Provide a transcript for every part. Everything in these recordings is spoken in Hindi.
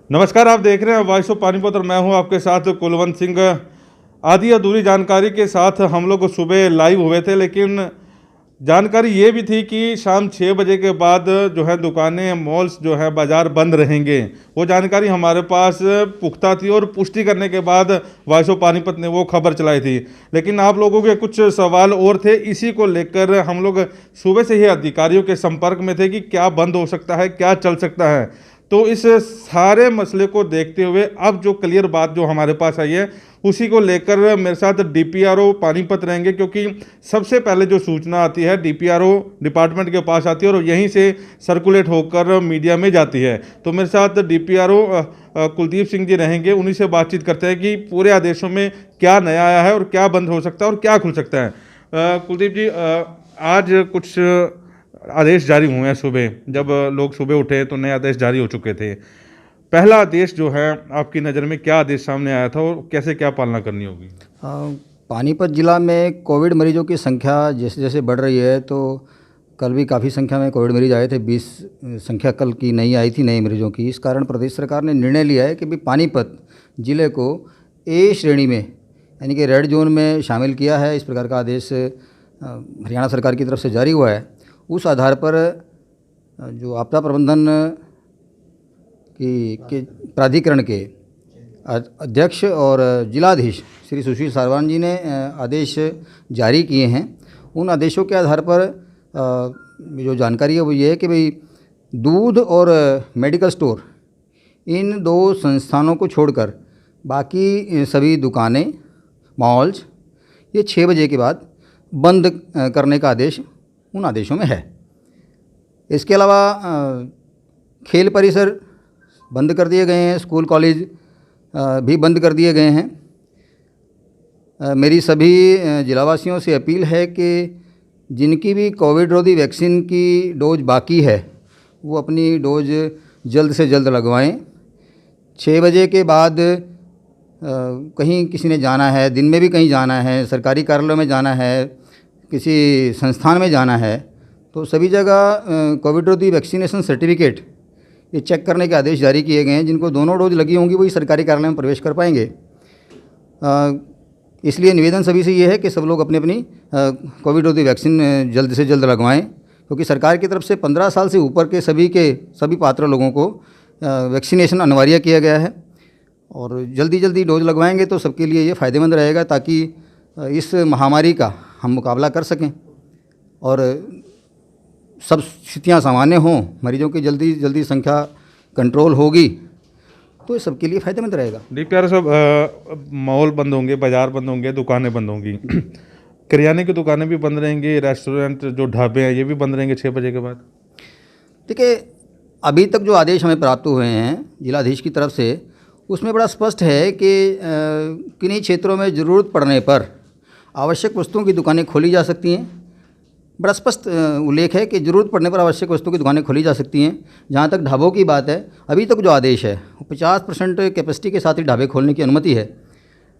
नमस्कार, आप देख रहे हैं वॉइस ऑफ पानीपत और मैं हूं आपके साथ कुलवंत सिंह। आधी अधूरी जानकारी के साथ हम लोग सुबह लाइव हुए थे, लेकिन जानकारी ये भी थी कि शाम 6 बजे के बाद जो है दुकानें, मॉल्स जो है, बाज़ार बंद रहेंगे। वो जानकारी हमारे पास पुख्ता थी और पुष्टि करने के बाद वॉइस ऑफ पानीपत ने वो खबर चलाई थी। लेकिन आप लोगों के कुछ सवाल और थे, इसी को लेकर हम लोग सुबह से ही अधिकारियों के संपर्क में थे कि क्या बंद हो सकता है, क्या चल सकता है। तो इस सारे मसले को देखते हुए अब जो क्लियर बात जो हमारे पास आई है, उसी को लेकर मेरे साथ डीपीआरओ पानीपत रहेंगे, क्योंकि सबसे पहले जो सूचना आती है डीपीआरओ डिपार्टमेंट के पास आती है और यहीं से सर्कुलेट होकर मीडिया में जाती है। तो मेरे साथ डीपीआरओ कुलदीप सिंह जी रहेंगे, उन्हीं से बातचीत करते हैं कि पूरे आदेशों में क्या नया आया है और क्या बंद हो सकता है और क्या खुल सकता है। कुलदीप जी, आज कुछ आदेश जारी हुए हैं। सुबह जब लोग सुबह उठे तो नए आदेश जारी हो चुके थे। पहला आदेश जो है, आपकी नज़र में क्या आदेश सामने आया था और कैसे क्या पालना करनी होगी? पानीपत ज़िला में कोविड मरीजों की संख्या जैसे जैसे बढ़ रही है, तो कल भी काफ़ी संख्या में कोविड मरीज आए थे। 20 संख्या कल की नई आई थी, नए मरीजों की। इस कारण प्रदेश सरकार ने निर्णय लिया है कि भी पानीपत ज़िले को ए श्रेणी में, यानी कि रेड जोन में शामिल किया है। इस प्रकार का आदेश हरियाणा सरकार की तरफ से जारी हुआ है। उस आधार पर जो आपदा प्रबंधन के प्राधिकरण के अध्यक्ष और जिलाधीश श्री सुशील सारवान जी ने आदेश जारी किए हैं। उन आदेशों के आधार पर जो जानकारी है वो ये है कि भाई दूध और मेडिकल स्टोर, इन दो संस्थानों को छोड़कर बाकी सभी दुकानें, मॉल्स, ये 6 बजे के बाद बंद करने का आदेश उन आदेशों में है। इसके अलावा खेल परिसर बंद कर दिए गए हैं, स्कूल कॉलेज भी बंद कर दिए गए हैं। मेरी सभी जिलावासियों से अपील है कि जिनकी भी कोविड रोधी वैक्सीन की डोज बाकी है वो अपनी डोज जल्द से जल्द लगवाएं। 6 बजे के बाद कहीं किसी ने जाना है, दिन में भी कहीं जाना है, सरकारी कार्यालयों में जाना है, किसी संस्थान में जाना है, तो सभी जगह कोविड रोधी वैक्सीनेशन सर्टिफिकेट ये चेक करने के आदेश जारी किए गए हैं। जिनको दोनों डोज लगी होंगी वही सरकारी कार्यालय में प्रवेश कर पाएंगे। इसलिए निवेदन सभी से ये है कि सब लोग अपनी अपनी कोविड रोधी वैक्सीन जल्द से जल्द लगवाएं, क्योंकि सरकार की तरफ से 15 साल से ऊपर के सभी पात्र लोगों को वैक्सीनेशन अनिवार्य किया गया है और जल्दी जल्दी डोज लगवाएंगे तो सबके लिए ये फ़ायदेमंद रहेगा, ताकि इस महामारी का हम मुकाबला कर सकें और सब स्थितियाँ सामान्य हों, मरीजों की जल्दी जल्दी संख्या कंट्रोल होगी तो ये सबके लिए फ़ायदेमंद रहेगा। डीपीआरओ साहब, मॉल बंद होंगे, बाज़ार बंद होंगे, दुकानें बंद होंगी, किराने की दुकानें भी बंद रहेंगी, रेस्टोरेंट जो ढाबे हैं ये भी बंद रहेंगे 6 बजे के बाद। देखिए, अभी तक जो आदेश हमें प्राप्त हुए हैं जिलाधीश की तरफ से, उसमें बड़ा स्पष्ट है कि किन्हीं क्षेत्रों में ज़रूरत पड़ने पर आवश्यक वस्तुओं की दुकानें खोली जा सकती हैं। बड़ा स्पष्ट उल्लेख है कि ज़रूरत पड़ने पर आवश्यक वस्तुओं की दुकानें खोली जा सकती हैं। जहाँ तक ढाबों की बात है, अभी तक जो आदेश है 50% कैपेसिटी के साथ ही ढाबे खोलने की अनुमति है।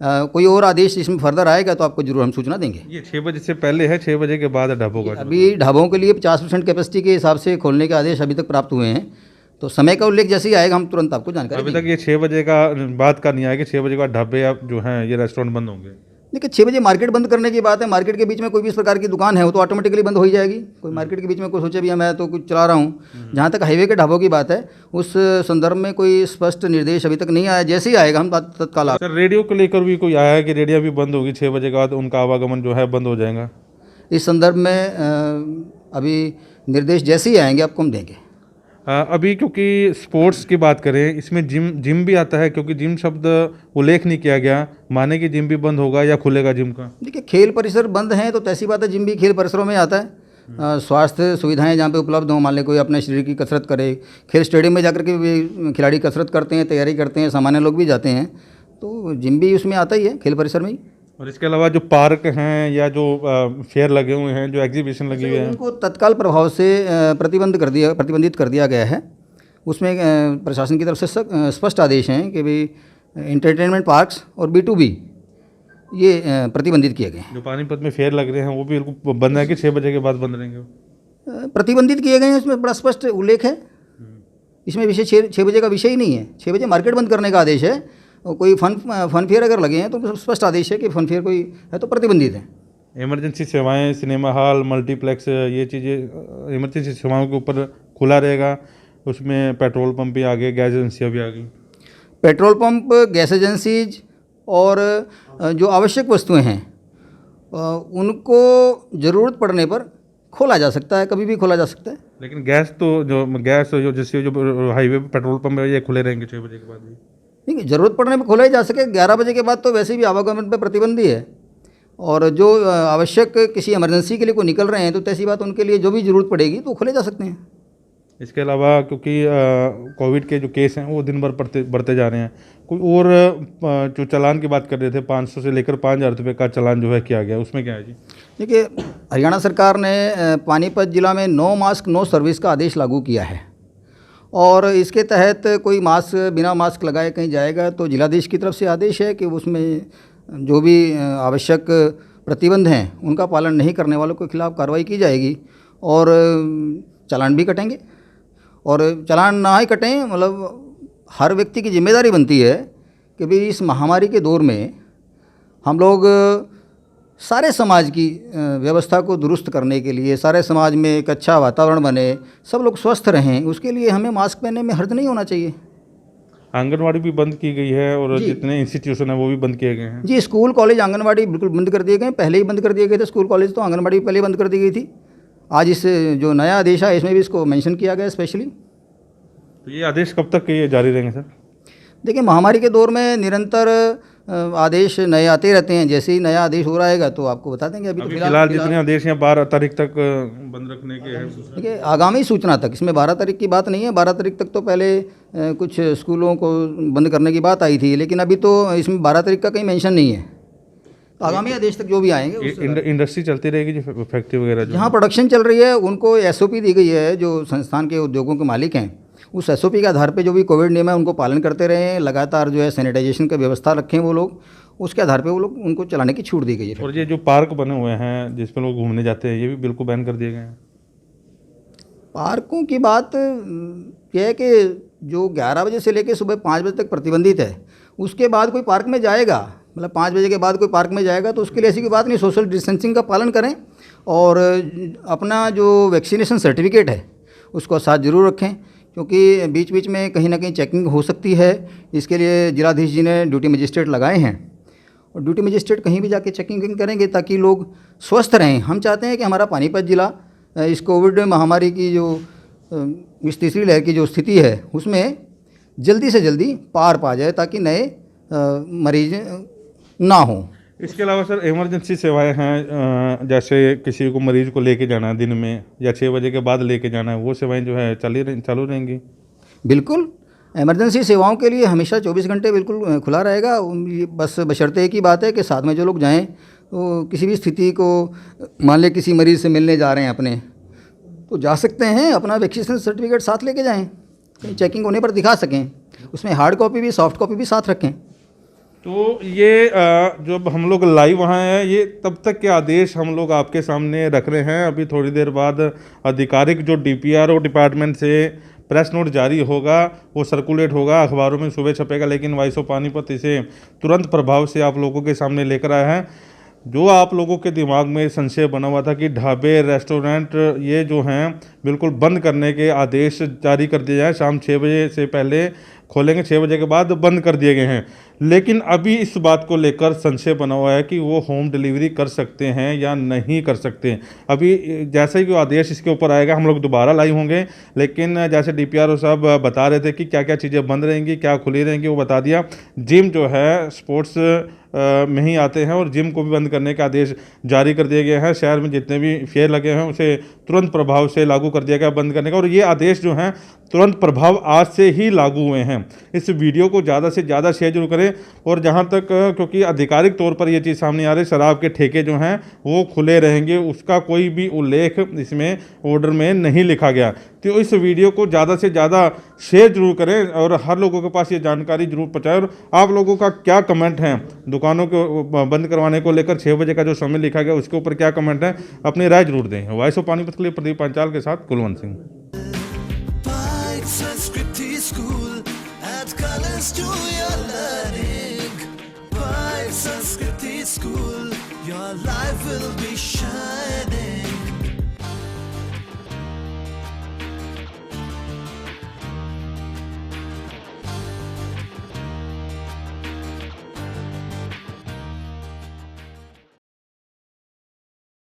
कोई और आदेश इसमें फर्दर आएगा तो आपको जरूर हम सूचना देंगे। ये 6 बजे से पहले है, 6 बजे के बाद ढाबों का? अभी ढाबों के लिए 50% कैपेसिटी के हिसाब से खोलने के आदेश अभी तक प्राप्त हुए हैं, तो समय का उल्लेख जैसे ही आएगा हम तुरंत आपको जानकारी अभी तक ये 6 बजे का बात का नहीं आएगा, 6 बजे के बाद ढाबे जो हैं ये रेस्टोरेंट बंद होंगे। देखिए, 6 बजे मार्केट बंद करने की बात है। मार्केट के बीच में कोई भी इस प्रकार की दुकान है वो तो ऑटोमेटिकली बंद हो ही जाएगी। कोई मार्केट के बीच में कोई सोचे भी मैं तो कुछ चला रहा हूँ। जहाँ तक हाईवे के ढाबों की बात है, उस संदर्भ में कोई स्पष्ट निर्देश अभी तक नहीं आया। जैसे ही आएगा हम तत्काल सर, रेडियो को लेकर भी कोई आया है कि रेडियो भी बंद होगी 6 बजे के बाद, उनका आवागमन जो है बंद हो जाएगा? इस संदर्भ में अभी निर्देश जैसे ही आएंगे आपको हम देंगे। अभी क्योंकि स्पोर्ट्स की बात करें, इसमें जिम भी आता है, क्योंकि जिम शब्द उल्लेख नहीं किया गया। माने कि जिम भी बंद होगा या खुलेगा जिम का? देखिए, खेल परिसर बंद हैं तो ऐसी बात है, जिम भी खेल परिसरों में आता है। स्वास्थ्य सुविधाएं जहाँ पे उपलब्ध हों, मान लें कोई अपने शरीर की कसरत करे, खेल स्टेडियम में जाकर के भी खिलाड़ी कसरत करते हैं, तैयारी करते हैं, सामान्य लोग भी जाते हैं, तो जिम भी उसमें आता ही है, खेल परिसर में ही। और इसके अलावा जो पार्क हैं या जो फेयर लगे हुए हैं, जो एग्जीबिशन लगे हुए हैं, उनको तत्काल प्रभाव से प्रतिबंधित कर दिया गया है। उसमें प्रशासन की तरफ से स्पष्ट आदेश हैं कि भाई एंटरटेनमेंट पार्क्स और B2B ये प्रतिबंधित किए गए हैं। जो पानीपत में फेयर लग रहे हैं वो भी बिल्कुल बंद है कि 6 बजे के बाद बंद रहेंगे? प्रतिबंधित किए गए हैं, उसमें बड़ा स्पष्ट उल्लेख है। इसमें विषय 6 बजे का विषय ही नहीं है। 6 बजे मार्केट बंद करने का आदेश है। और कोई फन फेयर अगर लगे हैं तो स्पष्ट आदेश है कि फन फेयर कोई है तो प्रतिबंधित है। इमरजेंसी सेवाएं, सिनेमा हॉल, मल्टीप्लेक्स, ये चीज़ें इमरजेंसी सेवाओं के ऊपर खुला रहेगा। उसमें पेट्रोल पंप भी आ गए, गैस एजेंसियाँ भी आ गई। पेट्रोल पंप, गैस एजेंसीज और जो आवश्यक वस्तुएं हैं उनको ज़रूरत पड़ने पर खोला जा सकता है, कभी भी खोला जा सकता है। लेकिन गैस जो जैसे जो हाईवे पे पेट्रोल पंप है ये खुले रहेंगे 6 बजे के बाद भी। ठीक है, ज़रूरत पड़ने पर खोला ही जा सके। 11 बजे के बाद तो वैसे भी आवागमन पर प्रतिबंध ही है। और जो आवश्यक किसी इमरजेंसी के लिए कोई निकल रहे हैं तो तैसी बात उनके लिए जो भी ज़रूरत पड़ेगी तो खोले जा सकते हैं। इसके अलावा क्योंकि कोविड के जो केस हैं वो दिन भर बढ़ते जा रहे हैं, कोई और जो चालान की बात कर रहे थे 500 से लेकर 5,000 रुपये का चालान जो है किया गया, उसमें क्या है जी? देखिए, हरियाणा सरकार ने पानीपत जिला में नो मास्क नो सर्विस का आदेश लागू किया है। और इसके तहत कोई मास्क बिना मास्क लगाए कहीं जाएगा तो जिलाधीश की तरफ से आदेश है कि उसमें जो भी आवश्यक प्रतिबंध हैं उनका पालन नहीं करने वालों के खिलाफ कार्रवाई की जाएगी और चालान भी कटेंगे। और चालान ना ही कटें, मतलब हर व्यक्ति की जिम्मेदारी बनती है कि भाई इस महामारी के दौर में हम लोग सारे समाज की व्यवस्था को दुरुस्त करने के लिए, सारे समाज में एक अच्छा वातावरण बने, सब लोग स्वस्थ रहें, उसके लिए हमें मास्क पहनने में हर्ज नहीं होना चाहिए। आंगनवाड़ी भी बंद की गई है और जितने इंस्टीट्यूशन है वो भी बंद किए गए हैं जी। स्कूल, कॉलेज, आंगनवाड़ी बिल्कुल बंद कर दिए गए, पहले ही बंद कर दिए गए थे। स्कूल, कॉलेज तो आंगनवाड़ी पहले बंद कर दी गई थी। आज इस जो नया आदेश है इसमें भी इसको मेंशन किया गया स्पेशली। तो ये आदेश कब तक ये जारी रहेंगे सर? देखिए, महामारी के दौर में निरंतर आदेश नए आते रहते हैं। जैसे ही नया आदेश हो रहेगा तो आपको बता देंगे। अभी तो फिलहाल जितने आदेश हैं 12 तारीख तक बंद रखने के हैं। देखिए, आगामी सूचना तक, इसमें 12 तारीख की बात नहीं है। 12 तारीख तक तो पहले कुछ स्कूलों को बंद करने की बात आई थी, लेकिन अभी तो इसमें 12 तारीख का कहीं मेंशन नहीं है। तो आगामी आदेश तक जो भी आएंगे इंडस्ट्री चलती रहेगी जी, फैक्ट्री वगैरह जहाँ प्रोडक्शन चल रही है उनको SOP दी गई है। जो संस्थान के उद्योगों के मालिक हैं उस SOP के आधार पे जो भी कोविड नियम है उनको पालन करते रहें, लगातार जो है सैनिटाइजेशन की व्यवस्था रखें वो लोग, उसके आधार पे वो लोग उनको चलाने की छूट दी गई है। और ये जो पार्क बने हुए हैं जिसमें लोग घूमने जाते हैं ये भी बिल्कुल बैन कर दिए गए हैं। पार्कों की बात यह है कि जो 11 बजे से लेकर सुबह 5 बजे तक प्रतिबंधित है, उसके बाद कोई पार्क में जाएगा, मतलब 5 बजे के बाद कोई पार्क में जाएगा तो उसके लिए ऐसी कोई बात नहीं। सोशल डिस्टेंसिंग का पालन करें और अपना जो वैक्सीनेशन सर्टिफिकेट है उसको साथ ज़रूर रखें, क्योंकि बीच बीच में कहीं ना कहीं चेकिंग हो सकती है। इसके लिए जिलाधीश जी ने ड्यूटी मजिस्ट्रेट लगाए हैं और ड्यूटी मजिस्ट्रेट कहीं भी जाके चेकिंग करेंगे ताकि लोग स्वस्थ रहें। हम चाहते हैं कि हमारा पानीपत जिला इस कोविड महामारी की जो इस तीसरी लहर की जो स्थिति है उसमें जल्दी से जल्दी पार पा जाए ताकि नए मरीज ना हो। इसके अलावा सर इमरजेंसी सेवाएं हैं, जैसे किसी को मरीज को लेके जाना है दिन में या 6 बजे के बाद लेके जाना है, वो सेवाएं जो है चालू रहेंगी? बिल्कुल, इमरजेंसी सेवाओं के लिए हमेशा 24 घंटे बिल्कुल खुला रहेगा। बस बशर्ते एक ही बात है कि साथ में जो लोग जाएं तो किसी भी स्थिति को, मान लें किसी मरीज़ से मिलने जा रहे हैं अपने, तो जा सकते हैं, अपना वैक्सीनेशन सर्टिफिकेट साथ लेके जाएं, कहीं चेकिंग होने पर दिखा सकें। उसमें हार्ड कॉपी भी, सॉफ्ट कॉपी भी साथ रखें। तो ये जब हम लोग लाइव वहाँ हैं, ये तब तक के आदेश हम लोग आपके सामने रख रहे हैं। अभी थोड़ी देर बाद आधिकारिक जो DPRO डिपार्टमेंट से प्रेस नोट जारी होगा, वो सर्कुलेट होगा, अखबारों में सुबह छपेगा, लेकिन वॉइस ऑफ पानीपत इसे तुरंत प्रभाव से आप लोगों के सामने लेकर आया है। जो आप लोगों के दिमाग में संशय बना हुआ था कि ढाबे, रेस्टोरेंट ये जो हैं बिल्कुल बंद करने के आदेश जारी कर दिए जाए, शाम 6 बजे से पहले खोलेंगे, 6 बजे के बाद बंद कर दिए गए हैं। लेकिन अभी इस बात को लेकर संशय बना हुआ है कि वो होम डिलीवरी कर सकते हैं या नहीं कर सकते। अभी जैसे ही कोई आदेश इसके ऊपर आएगा हम लोग दोबारा लाइव होंगे, लेकिन जैसे DPRO साहब बता रहे थे कि क्या क्या चीज़ें बंद रहेंगी, क्या खुली रहेंगी, वो बता दिया। जिम जो है स्पोर्ट्स में ही आते हैं और जिम को भी बंद करने के आदेश जारी कर दिए गए हैं। शहर में जितने भी फेयर लगे हैं उसे तुरंत प्रभाव से लागू कर दिया गया बंद करने का, और ये आदेश जो हैं तुरंत प्रभाव आज से ही लागू हुए हैं। इस वीडियो को ज़्यादा से ज़्यादा शेयर जरूर करें। और जहां तक, क्योंकि आधिकारिक तौर पर ये चीज़ सामने आ रही है, शराब के ठेके जो हैं वो खुले रहेंगे, उसका कोई भी उल्लेख इसमें ऑर्डर में नहीं लिखा गया। तो इस वीडियो को ज़्यादा से ज़्यादा शेयर जरूर करें और हर लोगों के पास ये जानकारी जरूर पहुँचाएं। और आप लोगों का क्या कमेंट है दुकानों को बंद करवाने को लेकर, 6 बजे का जो समय लिखा गया उसके ऊपर क्या कमेंट है, अपनी राय जरूर दें। वॉइस ऑफ पानीपत के लिए प्रदीप पांचाल के साथ Kulwant Singh. Sanskriti School, add colors to your learning. By Sanskriti School, your life will be